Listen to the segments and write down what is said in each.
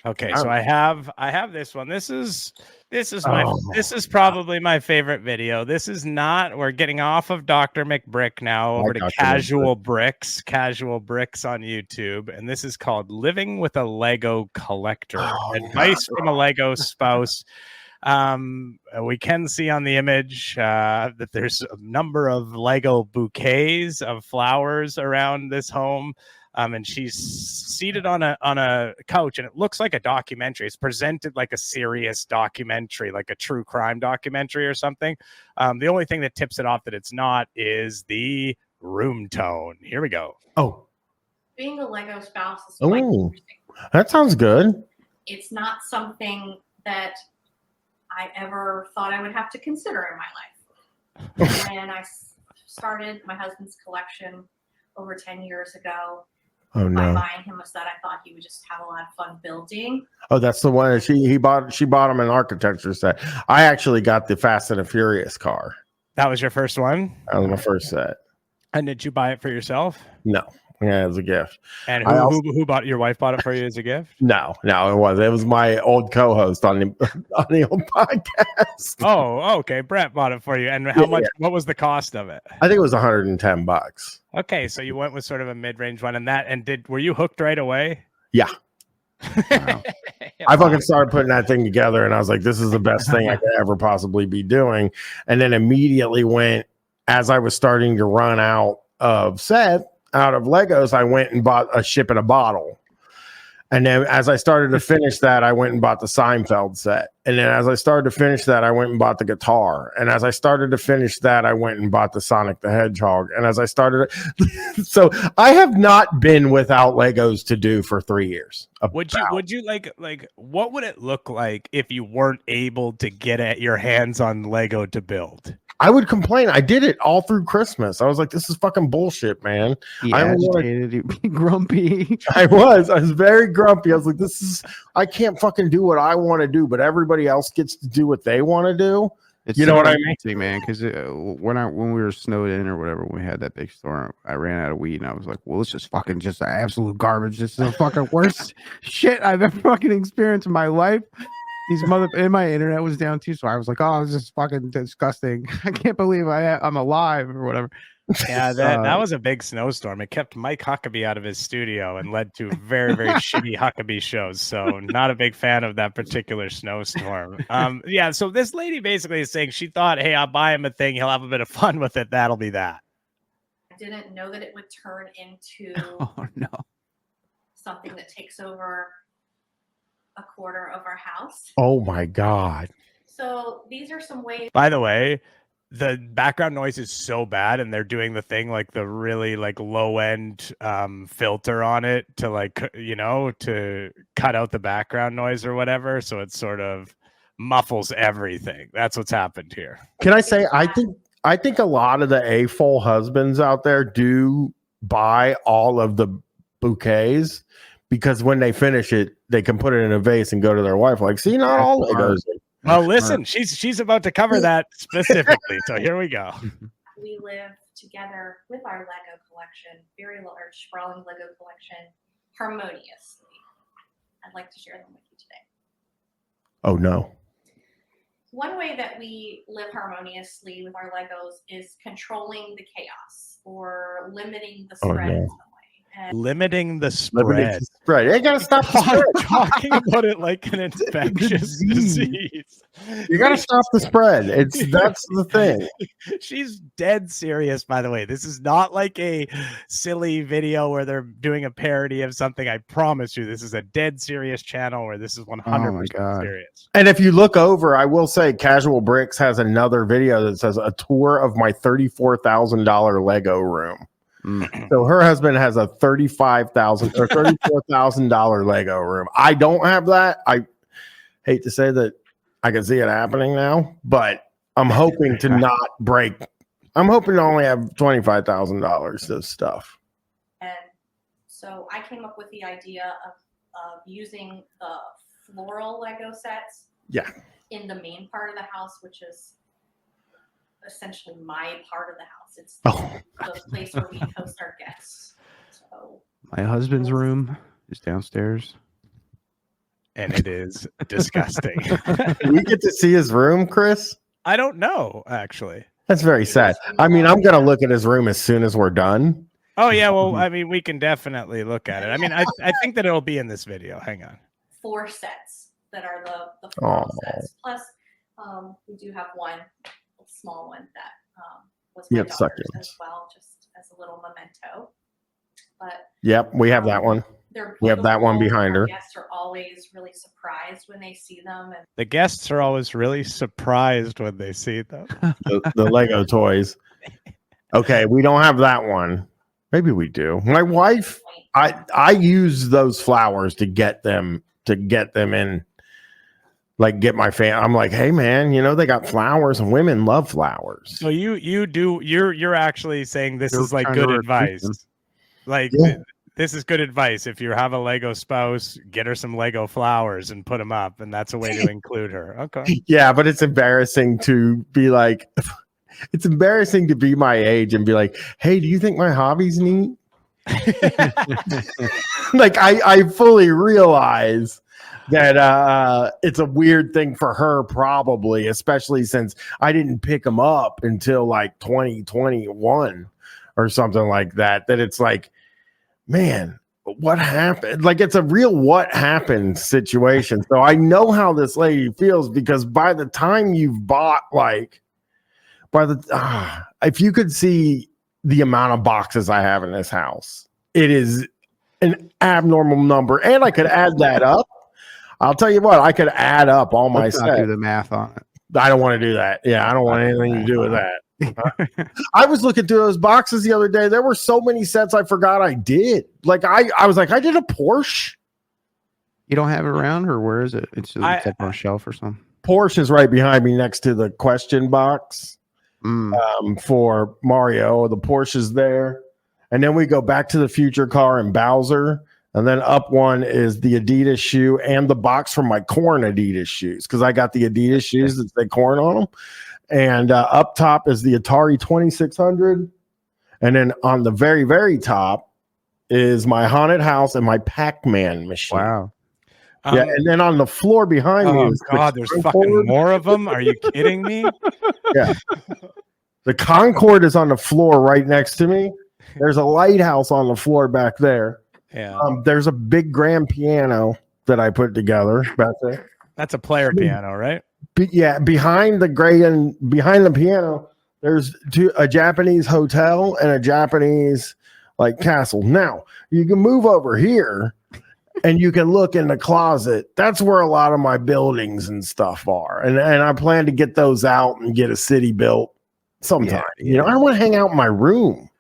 Okay, so I have this one. This is probably my favorite video. This is not, we're getting off of Dr. McBrick now over to Casual Bricks on YouTube, and this is called Living with a Lego Collector. Advice from a Lego spouse. We can see on the image that there's a number of Lego bouquets of flowers around this home. And she's seated on a couch, and it looks like a documentary. It's presented like a serious documentary, like a true crime documentary or something. The only thing that tips it off that it's not is the room tone. Here we go. Oh, being a Lego spouse is quite interesting. That sounds good. It's not something that I ever thought I would have to consider in my life. When I started my husband's collection over 10 years ago, by buying him a set, I thought he would just have a lot of fun building. Oh, that's the one she bought him an architecture set. I actually got the Fast and the Furious car. That was your first one? That was my first set. And did you buy it for yourself? No. Yeah, as a gift. And who bought, your wife bought it for you as a gift? No, it was my old co-host on the old podcast. Oh, okay. Brett bought it for you. And how much? What was the cost of it? I think it was $110. Okay, so you went with sort of a mid-range one, and were you hooked right away? Yeah. Wow. I fucking started putting that thing together, and I was like, "This is the best thing I could ever possibly be doing." And then immediately went, as I was starting to run out of Legos, I went and bought a ship in a bottle. And then as I started to finish that, I went and bought the Seinfeld set. And then as I started to finish that, I went and bought the guitar. And as I started to finish that, I went and bought the Sonic the Hedgehog. And as I started, so I have not been without Legos to do for 3 years. Would you like what would it look like if you weren't able to get at your hands on Lego to build? I would complain. I did it all through Christmas. I was like, this is fucking bullshit, man. You'd be grumpy. I was very grumpy. I was like, I can't fucking do what I want to do, but everybody else gets to do what they want to do. You know what I mean? Man, because when we were snowed in or whatever, when we had that big storm, I ran out of weed, and I was like, well, it's just absolute garbage. This is the fucking worst shit I've ever fucking experienced in my life. And my internet was down too, so I was like, "Oh, this is fucking disgusting. I can't believe I'm alive," or whatever. Yeah, that was a big snowstorm. It kept Mike Huckabee out of his studio and led to very, very shitty Huckabee shows. So, not a big fan of that particular snowstorm. Yeah. So this lady basically is saying she thought, "Hey, I'll buy him a thing. He'll have a bit of fun with it. That'll be that." I didn't know that it would turn into something that takes over a quarter of our house. Oh my God. So these are some ways. By the way, the background noise is so bad, and they're doing the thing like the really like low end filter on it to to cut out the background noise or whatever. So it sort of muffles everything. That's what's happened here. Can I say, I think a lot of the A-full husbands out there do buy all of the bouquets, because when they finish it, they can put it in a vase and go to their wife like, see, not all Legos. Well, listen, she's about to cover that specifically. So here we go. We live together with our Lego collection, very large, sprawling Lego collection, harmoniously. I'd like to share them with you today. Oh, no. One way that we live harmoniously with our Legos is controlling the chaos or limiting the spread in some way. Limiting the spread. You gotta stop the spread. Talking about it like an infectious disease. You gotta stop the spread. That's the thing. She's dead serious, by the way. This is not like a silly video where they're doing a parody of something. I promise you, this is a dead serious channel where this is 100% serious. And if you look over, I will say Casual Bricks has another video that says a tour of my $34,000 Lego room. So her husband has a $35,000 or $34,000 Lego room. I don't have that. I hate to say that I can see it happening now, but I'm hoping to not break. I'm hoping to only have $25,000 of stuff. And so I came up with the idea of using the floral Lego sets. Yeah. In the main part of the house, which is essentially my part of the house. It's the place where we host our guests. 6. So my husband's room is downstairs. and it is disgusting. We get to see his room, Chris. I don't know, actually. That's very sad. I mean, I'm gonna look at his room as soon as we're done. Oh yeah, well, I mean, we can definitely look at it. I mean, I think that it'll be in this video. Hang on. 4 sets that are the floral sets. Plus, we do have one small one that was my daughter's as well, just as a little memento. But yep, we have that one. We have that one behind her. Guests are always really surprised when they see them, and The guests are always really surprised when they see them. The Lego toys. Okay, we don't have that one. Maybe we do. My wife, I use those flowers to get them in, like get my fan. I'm like, hey man, you know they got flowers and women love flowers. So you're actually saying this is like good advice. Like this is good advice. If you have a Lego spouse, get her some Lego flowers and put them up, and that's a way to include her. Okay. Yeah, but it's embarrassing to be like, it's embarrassing to be my age and be like, hey, do you think my hobby's neat? Like I fully realize that it's a weird thing for her, probably, especially since I didn't pick them up until like 2021 or something like that. That it's like, man, what happened? Like it's a real what happened situation. So I know how this lady feels, because by the time you've bought if you could see the amount of boxes I have in this house, it is an abnormal number. And I could add that up. I'll tell you what, I could add up all my sets. Do the math on it. I don't want to do that. Yeah, I don't want anything to do with that. I was looking through those boxes the other day. There were so many sets I forgot I did. Like I was like, I did a Porsche. You don't have it around, or where is it? It's up on a shelf or something. Porsche is right behind me next to the question box for Mario. The Porsche is there. And then we go back to the Future car and Bowser. And then up one is the Adidas shoe and the box from my Corn Adidas shoes, because I got the Adidas shoes that say Corn on them. And up top is the Atari 2600. And then on the very, very top is my Haunted House and my Pac-Man machine. Wow. Yeah, and then on the floor behind me is there's fucking more of them. Are you kidding me? Yeah. The Concorde is on the floor right next to me. There's a lighthouse on the floor back there. Yeah. There's a big grand piano that I put together back there. That's a player piano, right? Behind the piano, there's a Japanese hotel and a Japanese like castle. Now you can move over here and you can look in the closet. That's where a lot of my buildings and stuff are. And I plan to get those out and get a city built sometime. Yeah. You know, I don't want to hang out in my room.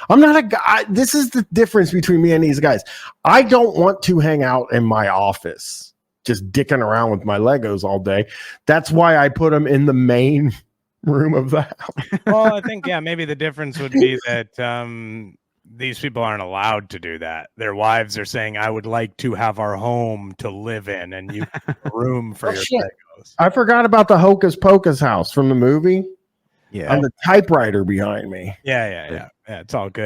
I'm not a guy. This is the difference between me and these guys. I don't want to hang out in my office, just dicking around with my Legos all day. That's why I put them in the main room of the house. Well, I think, maybe the difference would be that these people aren't allowed to do that. Their wives are saying, I would like to have our home to live in, and you have room for your Legos. I forgot about the Hocus Pocus house from the movie. Yeah. And the typewriter behind me. Yeah. It's all good.